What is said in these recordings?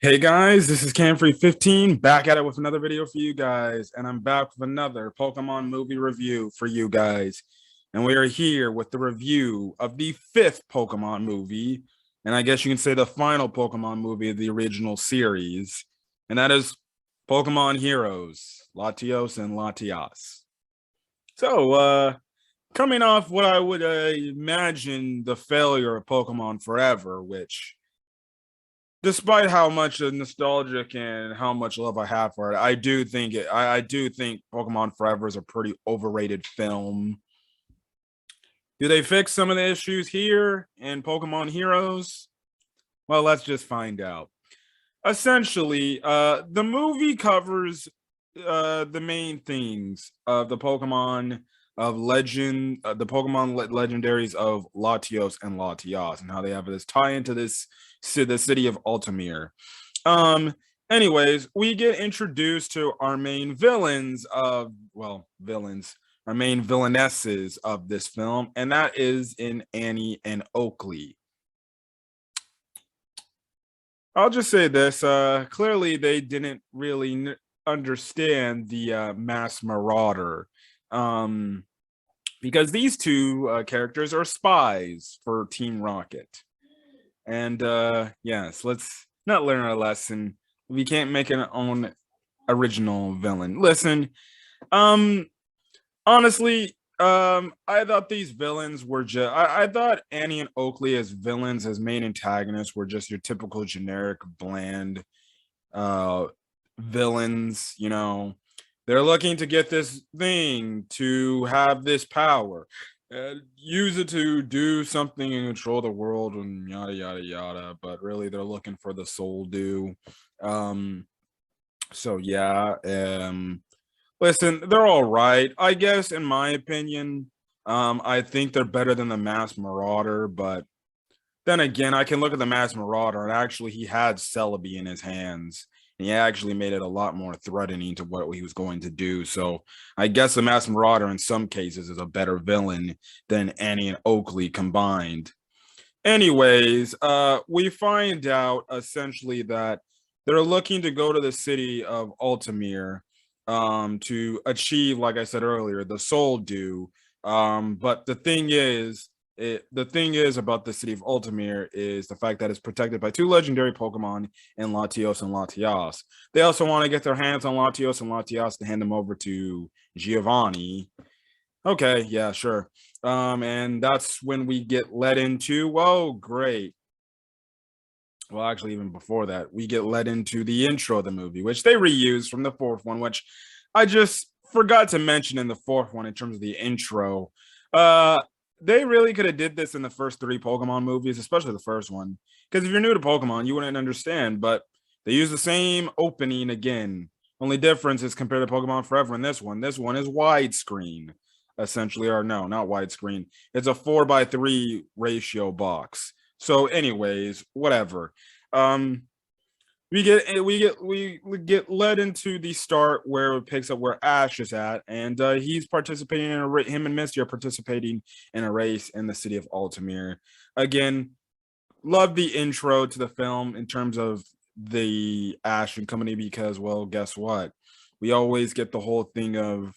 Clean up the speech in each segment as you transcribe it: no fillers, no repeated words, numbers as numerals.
Hey guys, this is Camfrey15 back at it with another video for you guys, and I'm back with another Pokemon movie review for you guys. And we are here with the review of the fifth Pokemon movie, and I guess you can say the final Pokemon movie of the original series, and that is Pokemon Heroes, Latios and Latias. So, coming off what I would imagine the failure of Pokemon Forever, which despite how much nostalgic and how much love I have for it, I do think Pokemon Forever is a pretty overrated film. Do they fix some of the issues here in Pokemon Heroes? Well, let's just find out. Essentially, the movie covers the main things of the Pokemon of legend, legendaries of Latios and Latias, and how they have this tie into the city of Altamir. Um, Anyways, we get introduced to our main villains of villains, our main villainesses of this film, and that is in Annie and Oakley. I'll just say this. Clearly, they didn't really understand the mass marauder, um, because these two characters are spies for Team Rocket. And yes, let's not learn our lesson. We can't make our own original villain. Listen, um, honestly, I thought these villains were just. I thought Annie and Oakley as villains, as main antagonists, were just your typical generic, bland, uh, villains. You know, they're looking to get this thing to have this power, use it to do something and control the world, and yada yada yada. But really, they're looking for the soul do. Um, so yeah. Listen, they're all right, I guess, in my opinion. I think they're better than the Mass Marauder, but then again, I can look at the Mass Marauder and actually he had Celebi in his hands. And he actually made it a lot more threatening to what he was going to do. So I guess the Mass Marauder in some cases is a better villain than Annie and Oakley combined. Anyways, we find out essentially that they're looking to go to the city of Altamir to achieve, like I said earlier, the soul dew. But the thing is about the city of Altamir is the fact that it's protected by two legendary Pokemon in Latios and Latias. They also want to get their hands on Latios and Latias to hand them over to Giovanni. Okay, yeah, sure. And that's when we get led into, oh, great. Well, actually, even before that, we get led into the intro of the movie, which they reused from the fourth one, which I just forgot to mention in the fourth one in terms of the intro. Uh, they really could have did this in the first three Pokemon movies, especially the first one. Because if you're new to Pokemon, you wouldn't understand, but they use the same opening again. Only difference is compared to Pokemon Forever in this one. This one is widescreen, essentially, or no, not widescreen. It's a 4:3 ratio box. So, anyways, whatever. Um, we get led into the start where it picks up where Ash is at, and he's participating in him and Misty are participating in a race in the city of Altamir. Again, love the intro to the film in terms of the Ash and company because, well, guess what? We always get the whole thing of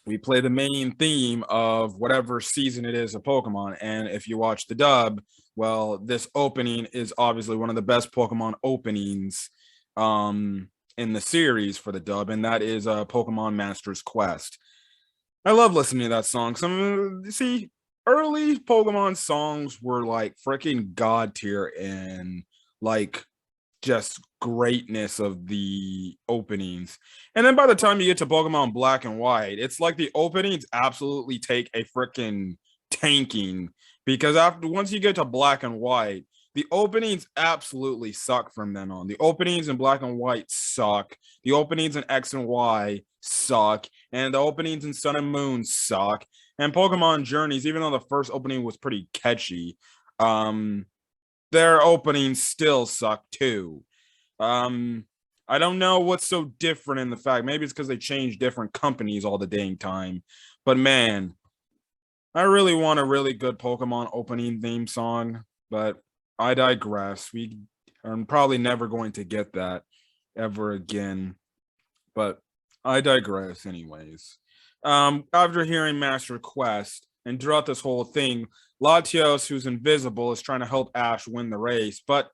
we play the main theme of whatever season it is of Pokemon. And if you watch the dub, well, this opening is obviously one of the best Pokemon openings in the series for the dub, and that is Pokemon Master's Quest. I love listening to that song. See, early Pokemon songs were like freaking god tier and like just greatness of the openings. And then by the time you get to Pokemon Black and White, it's like the openings absolutely take a freaking tanking because after once you get to Black and White, the openings absolutely suck from then on. The openings in Black and White suck. The openings in X and Y suck. And the openings in Sun and Moon suck. And Pokemon Journeys, even though the first opening was pretty catchy, um, their openings still suck too. Um, I don't know what's so different in the fact. Maybe it's because they change different companies all the dang time. But man, I really want a really good Pokemon opening theme song. But I digress. I'm probably never going to get that ever again. But I digress, anyways. After hearing Matt's request, and throughout this whole thing, Latios, who's invisible, is trying to help Ash win the race. But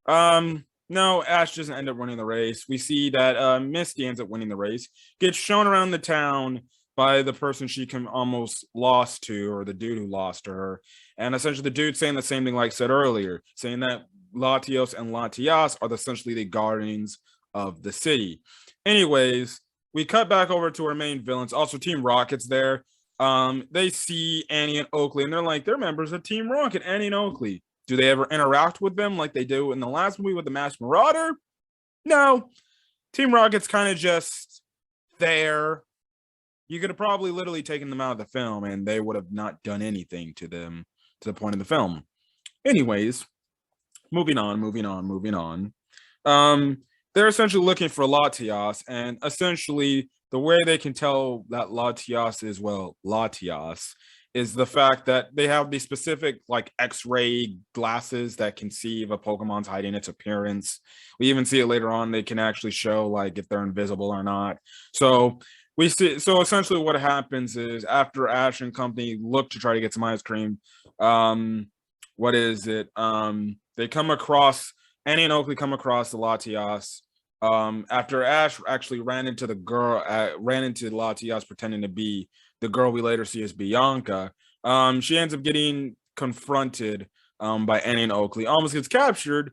no, Ash doesn't end up winning the race. We see that Misty ends up winning the race, gets shown around the town by the person she almost lost to, or the dude who lost to her. And essentially the dude saying the same thing like I said earlier, saying that Latios and Latias are essentially the guardians of the city. Anyways, we cut back over to our main villains. Also, Team Rocket's there. They see Annie and Oakley, and they're like, they're members of Team Rocket, Annie and Oakley. Do they ever interact with them like they do in the last movie with the Masked Marauder? No. Team Rocket's kind of just there. You could have probably literally taken them out of the film, and they would have not done anything to them to the point of the film. Anyways, moving on. They're essentially looking for Latias, and essentially the way they can tell that Latias is, well, Latias, is the fact that they have these specific like X-ray glasses that can see if a Pokemon's hiding its appearance. We even see it later on. They can actually show like if they're invisible or not. So we see. So essentially, what happens is after Ash and company look to try to get some ice cream, what is it? They come across Annie and Oakley come across the Latias. After Ash actually ran into Latias pretending to be the girl we later see as Bianca. She ends up getting confronted by Annie and Oakley, almost gets captured,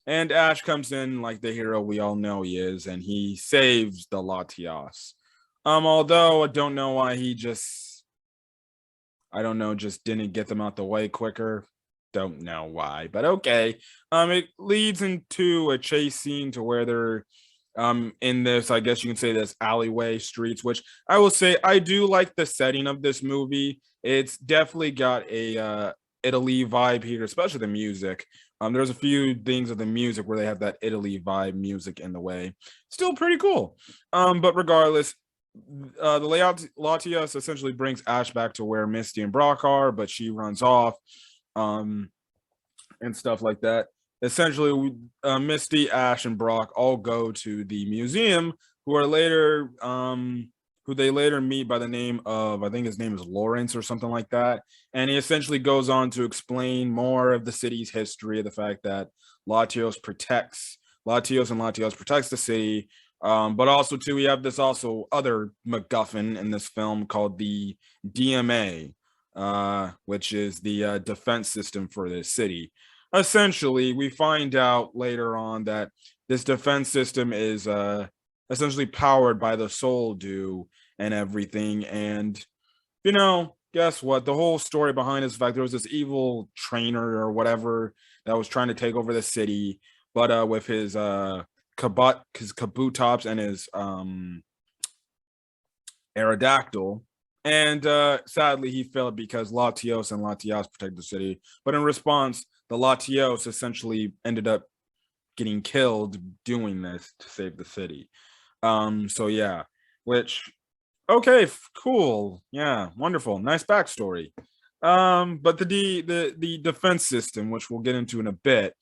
and Ash comes in like the hero we all know he is, and he saves the Latias. Although I don't know why he just didn't get them out the way quicker. Don't know why, but okay. It leads into a chase scene to where they're in this, I guess you can say, this alleyway streets, which I will say I do like the setting of this movie. It's definitely got a Italy vibe here, especially the music. There's a few things of the music where they have that Italy vibe music in the way. Still pretty cool. But regardless, the Latias essentially brings Ash back to where Misty and Brock are, but she runs off. And stuff like that. Essentially, Misty, Ash, and Brock all go to the museum, who they later meet by the name of, I think his name is Lawrence or something like that. And he essentially goes on to explain more of the city's history, the fact that Latios and Latias protects the city. But also too, we have this also other MacGuffin in this film called the DMA, which is the defense system for this city. Essentially, we find out later on that this defense system is essentially powered by the Soul Dew and everything. And, guess what? The whole story behind this fact there was this evil trainer or whatever that was trying to take over the city, but with his Kabutops and his Aerodactyl. And sadly, he failed because Latios and Latias protect the city. But in response, the Latios essentially ended up getting killed doing this to save the city. So yeah, which, okay, cool. Yeah, wonderful. Nice backstory. But the defense system, which we'll get into in a bit,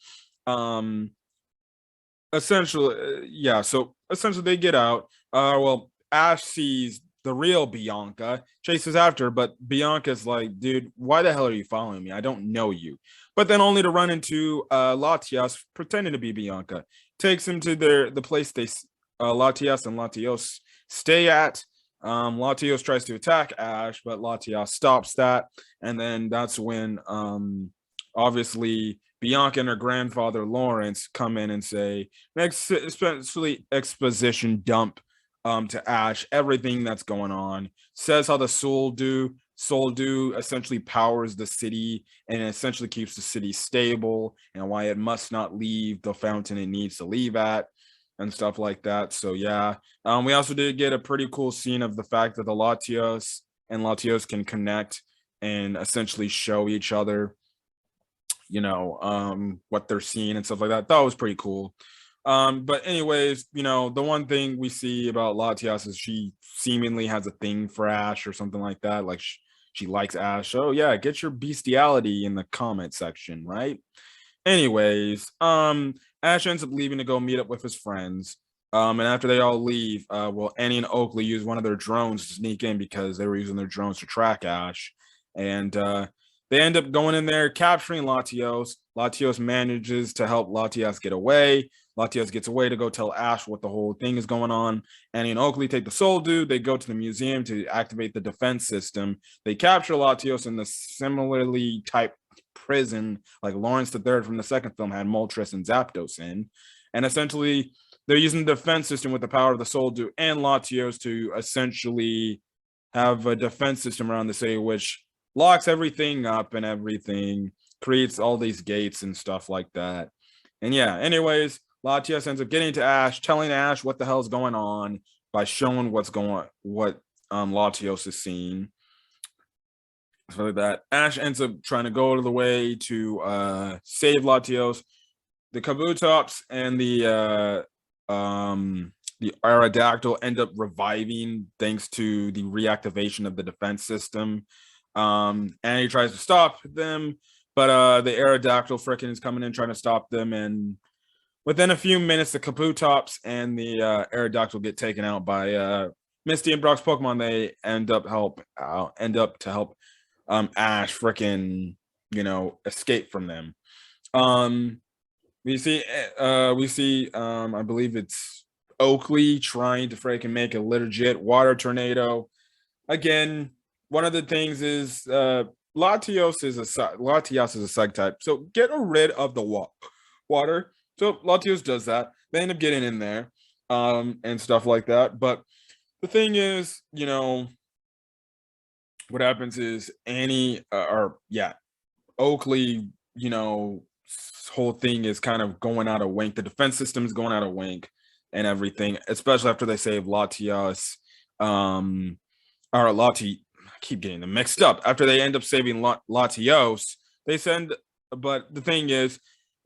essentially, yeah, so essentially they get out. Well, Ash sees the real Bianca, chases after her, but Bianca's like, dude, why the hell are you following me? I don't know you. But then only to run into Latias pretending to be Bianca. Takes him to the place Latias and Latios stay at. Latios tries to attack Ash, but Latias stops that. And then that's when obviously Bianca and her grandfather Lawrence come in and say, especially exposition dump to Ash everything that's going on, says how the Soul Dew essentially powers the city and essentially keeps the city stable, and why it must not leave the fountain it needs to leave at, and stuff like that. So yeah, we also did get a pretty cool scene of the fact that the Latios and Latios can connect and essentially show each other, what they're seeing and stuff like that. That was pretty cool. But anyways, the one thing we see about Latias is she seemingly has a thing for Ash or something like that. Like she likes Ash. Oh yeah, get your bestiality in the comment section, right? Anyways, Ash ends up leaving to go meet up with his friends. And after they all leave, Annie and Oakley use one of their drones to sneak in because they were using their drones to track Ash. And they end up going in there, capturing Latios. Latios manages to help Latias get away. Latias gets away to go tell Ash what the whole thing is going on. Annie and Oakley take the Soul Dude. They go to the museum to activate the defense system. They capture Latios in the similarly typed prison like Lawrence III from the second film had Moltres and Zapdos in. And essentially, they're using the defense system with the power of the Soul Dude and Latios to essentially have a defense system around the city, which locks everything up and everything, creates all these gates and stuff like that. And yeah, anyways, Latias ends up getting to Ash, telling Ash what the hell's going on by showing what Latios is seeing. So like that, Ash ends up trying to go out of the way to save Latios. The Kabutops and the Aerodactyl end up reviving thanks to the reactivation of the defense system. And he tries to stop them, but the Aerodactyl frickin' is coming in trying to stop them. And within a few minutes, the Kabutops and the Aerodactyl get taken out by Misty and Brock's Pokemon. They end up to help Ash frickin', escape from them. We see I believe it's Oakley trying to freaking make a legit water tornado. Again, one of the things is Latios is a Psych type, so get rid of the water. So Latios does that. They end up getting in there, and stuff like that. But the thing is, what happens is Oakley, whole thing is kind of going out of wink. The defense system is going out of wink and everything, especially after they save Latias, I keep getting them mixed up. After they end up saving Latios, but the thing is,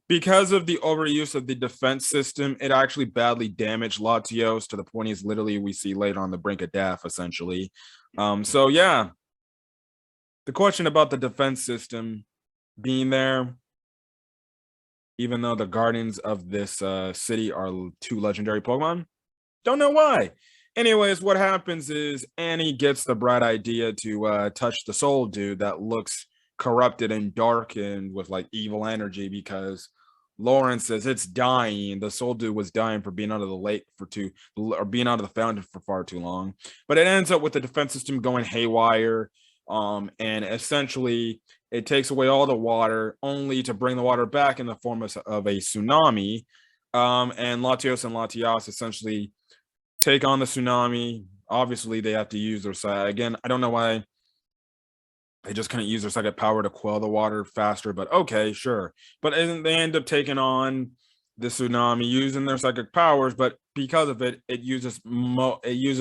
because of the overuse of the defense system, it actually badly damaged Latios to the point he's literally, we see later on the brink of death, essentially. So yeah, the question about the defense system being there, even though the guardians of this city are 2 legendary Pokemon, don't know why. Anyways, what happens is Annie gets the bright idea to touch the Soul Dude that looks corrupted and darkened with like evil energy, because Lawrence says it's dying. The Soul Dude was dying for being out of the lake being out of the fountain for far too long. But it ends up with the defense system going haywire. And essentially it takes away all the water, only to bring the water back in the form of a tsunami. And Latios and Latias essentially take on the tsunami. Obviously, they have to use their side. Again, I don't know why they just couldn't use their psychic power to quell the water faster, but okay, sure. But they end up taking on the tsunami using their psychic powers, but because of it, it uses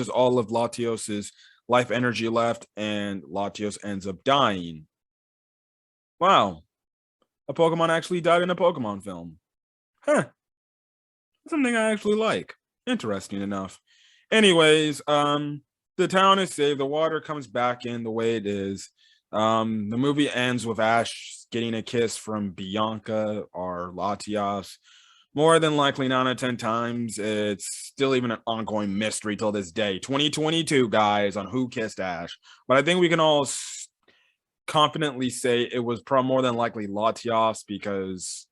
all of Latios's life energy left, and Latios ends up dying. Wow, a Pokemon actually died in a Pokemon film. Huh. Something I actually like. Interesting enough. Anyways, the town is saved. The water comes back in the way it is. The movie ends with Ash getting a kiss from Bianca or Latias. More than likely 9 out of 10 times. It's still even an ongoing mystery till this day. 2022, guys, on who kissed Ash. But I think we can all confidently say it was more than likely Latias, because,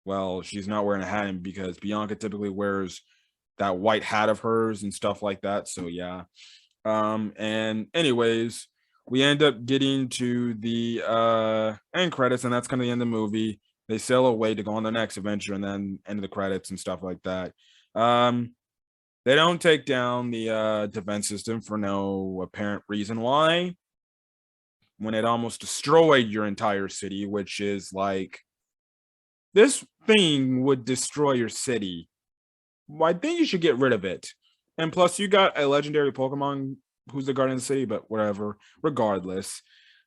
well, she's not wearing a hat, and because Bianca typically wears that white hat of hers and stuff like that. So yeah. And anyways, we end up getting to the end credits, and that's kind of the end of the movie. They sail away to go on their next adventure, and then end of the credits and stuff like that. They don't take down the defense system for no apparent reason why, when it almost destroyed your entire city, which is like, this thing would destroy your city. Well, I think you should get rid of it. And plus, you got a legendary Pokemon who's the guardian of the city, but whatever. Regardless,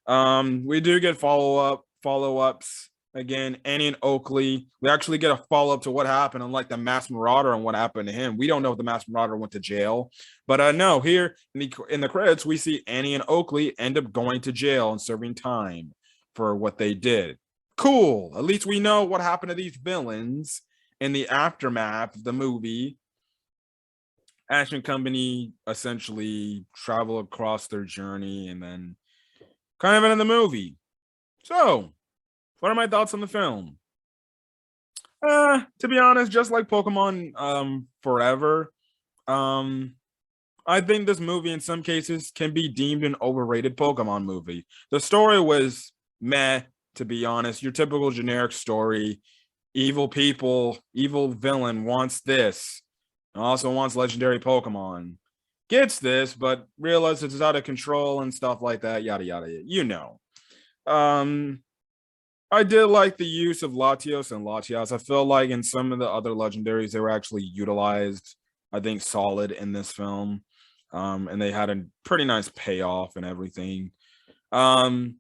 we do get follow-ups. Again, Annie and Oakley. We actually get a follow-up to what happened, unlike the Masked Marauder and what happened to him. We don't know if the Masked Marauder went to jail, but no. Here in the credits, we see Annie and Oakley end up going to jail and serving time for what they did. Cool. At least we know what happened to these villains. in the aftermath of the movie, Ash and company essentially travel across their journey and then kind of end the movie. So, what are my thoughts on the film? To be honest, just like Pokemon Forever, um, I think this movie in some cases can be deemed an overrated Pokemon movie. The story was meh, to be honest. Your typical generic story. Evil people, evil villain wants this. Also wants legendary Pokemon. Gets this, but realizes it's out of control and stuff like that. Yada yada. You know. Um, I did like the use of Latios and Latias. I feel like in some of the other legendaries, they were actually utilized, I think, solid in this film. And they had a pretty nice payoff and everything. Um,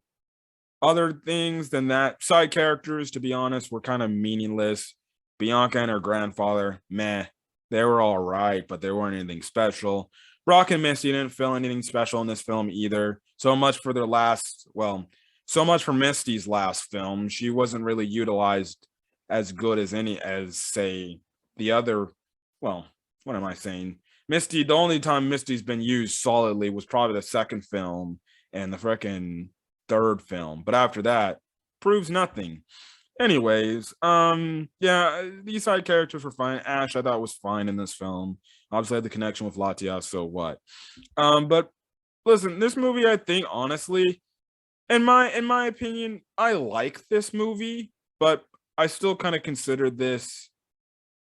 Other things than that, side characters, to be honest, were kind of meaningless. Bianca and her grandfather, meh. They were all right, but they weren't anything special. Brock and Misty didn't feel anything special in this film either. So much for Misty's last film. She wasn't really utilized as good as say, the other. Well, what am I saying? Misty, the only time Misty's been used solidly was probably the second film and the freaking third film. But after that, proves nothing. Anyways, yeah, these side characters were fine. Ash, I thought was fine in this film. Obviously, I had the connection with Latias, so what? But listen, this movie, I think, honestly, in my opinion, I like this movie, but I still kind of consider this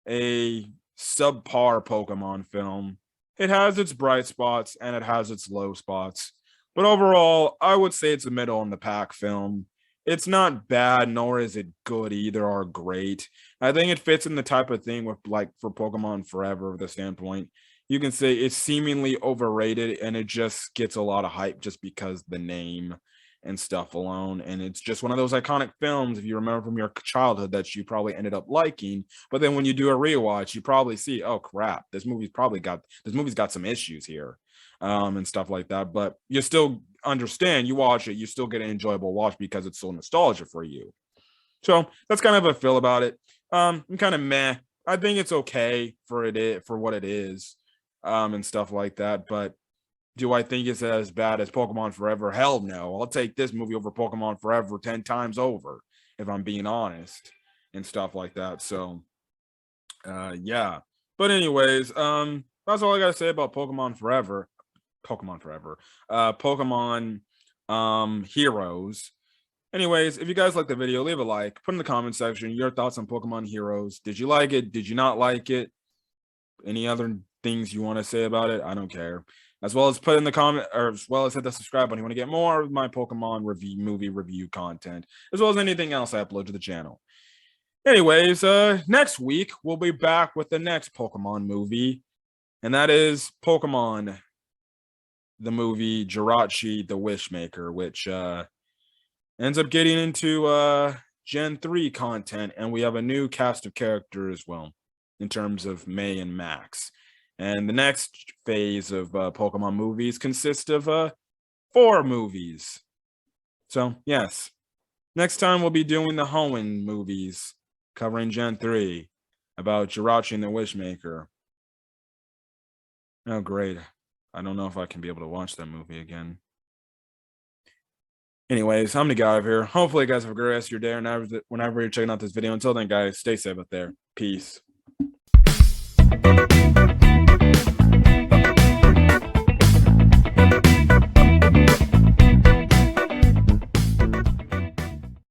a subpar Pokemon film. It has its bright spots and it has its low spots. But overall, I would say it's a middle in the pack film. It's not bad, nor is it good either or great. I think it fits in the type of thing with like for Pokemon Forever, the standpoint. You can say it's seemingly overrated and it just gets a lot of hype just because the name and stuff alone. And it's just one of those iconic films, if you remember from your childhood, that you probably ended up liking. But then when you do a rewatch, you probably see, oh crap, this movie's got some issues here. And stuff like that. But you still understand, you watch it, you still get an enjoyable watch because it's so nostalgia for you. So that's kind of a feel about it. I'm kind of meh. I think it's okay for what it is, and stuff like that. But do I think it's as bad as Pokemon Forever? Hell no. I'll take this movie over Pokemon Forever 10 times over, if I'm being honest, and stuff like that. So yeah. But anyways, that's all I gotta say about Pokemon Forever. Pokemon Heroes. Anyways, if you guys like the video, leave a like, put in the comment section your thoughts on Pokemon Heroes. Did you like it? Did you not like it? Any other things you want to say about it? I don't care. As well as put in the comment, or as well as hit the subscribe button. You want to get more of my Pokemon movie review content, as well as anything else I upload to the channel. Anyways, next week we'll be back with the next Pokemon movie, and that is Pokemon, the movie Jirachi the Wishmaker, which ends up getting into Gen 3 content, and we have a new cast of characters as well, in terms of May and Max. And the next phase of Pokemon movies consists of 4 movies. So, yes. Next time we'll be doing the Hoenn movies, covering Gen 3, about Jirachi and the Wishmaker. Oh, great. I don't know if I can be able to watch that movie again. Anyways, I'm gonna get out of here. Hopefully, you guys have a great rest of your day whenever you're checking out this video. Until then, guys, stay safe out there. Peace.